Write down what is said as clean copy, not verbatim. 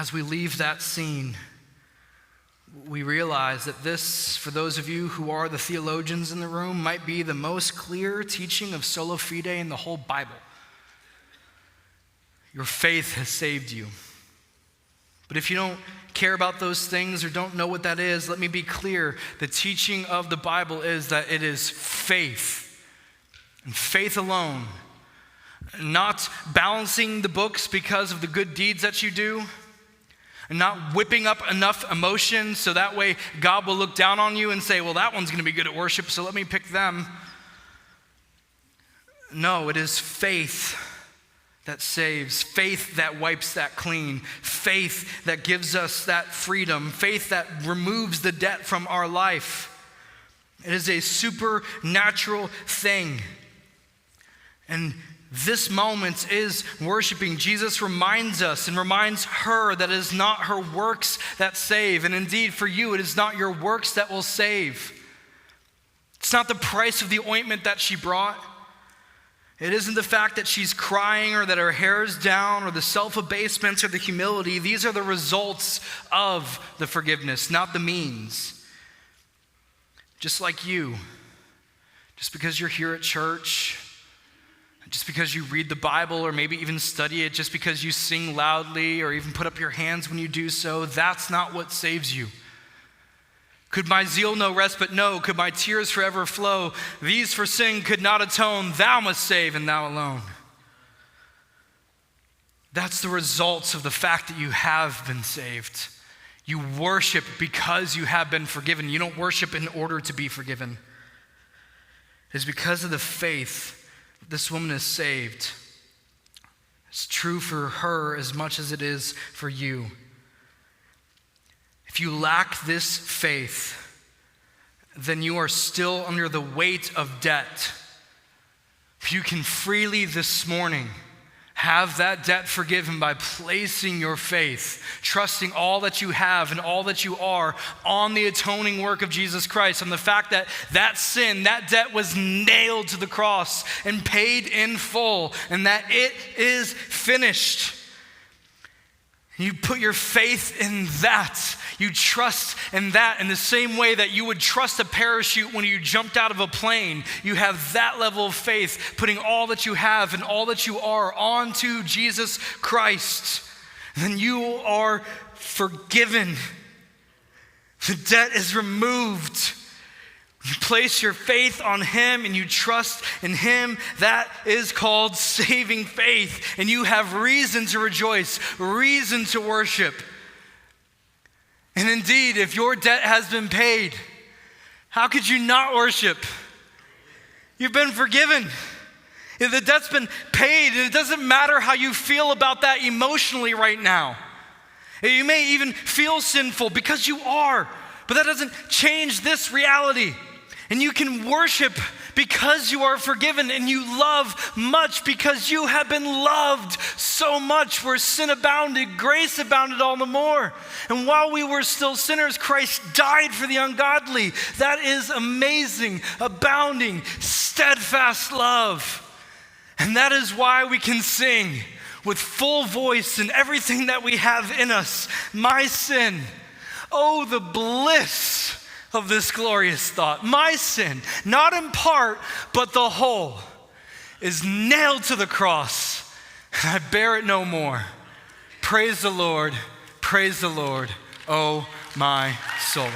as we leave that scene, we realize that this, for those of you who are the theologians in the room, might be the most clear teaching of sola fide in the whole Bible. Your faith has saved you. But if you don't care about those things or don't know what that is, let me be clear. The teaching of the Bible is that it is faith, and faith alone. Not balancing the books because of the good deeds that you do, and not whipping up enough emotion so that way God will look down on you and say, well, that one's going to be good at worship, so let me pick them. No, it is faith that saves, faith that wipes that clean, faith that gives us that freedom, faith that removes the debt from our life. It is a supernatural thing. And this moment is worshiping. Jesus reminds us and reminds her that it is not her works that save. And indeed, for you, it is not your works that will save. It's not the price of the ointment that she brought. It isn't the fact that she's crying or that her hair is down or the self-abasement or the humility. These are the results of the forgiveness, not the means. Just like you, just because you're here at church, just because you read the Bible or maybe even study it, just because you sing loudly or even put up your hands when you do so, that's not what saves you. Could my zeal know respite? No. Could my tears forever flow? These for sin could not atone. Thou must save, and thou alone. That's the results of the fact that you have been saved. You worship because you have been forgiven. You don't worship in order to be forgiven. It is because of the faith that this woman is saved. It's true for her as much as it is for you. If you lack this faith, then you are still under the weight of debt. You can freely this morning have that debt forgiven by placing your faith, trusting all that you have and all that you are on the atoning work of Jesus Christ, on the fact that that sin, that debt was nailed to the cross and paid in full, and that it is finished. You put your faith in that. You trust in that in the same way that you would trust a parachute when you jumped out of a plane. You have that level of faith, putting all that you have and all that you are onto Jesus Christ. Then you are forgiven. The debt is removed. You place your faith on him and you trust in him. That is called saving faith. And you have reason to rejoice, reason to worship. And indeed, if your debt has been paid, how could you not worship? You've been forgiven. If the debt's been paid, and it doesn't matter how you feel about that emotionally right now. You may even feel sinful because you are, but that doesn't change this reality. And you can worship because you are forgiven, and you love much because you have been loved so much. Where sin abounded, grace abounded all the more. And while we were still sinners, Christ died for the ungodly. That is amazing, abounding, steadfast love. And that is why we can sing with full voice and everything that we have in us. My sin, oh, the bliss of this glorious thought. My sin, not in part, but the whole, is nailed to the cross, and I bear it no more. Praise the Lord, oh my soul.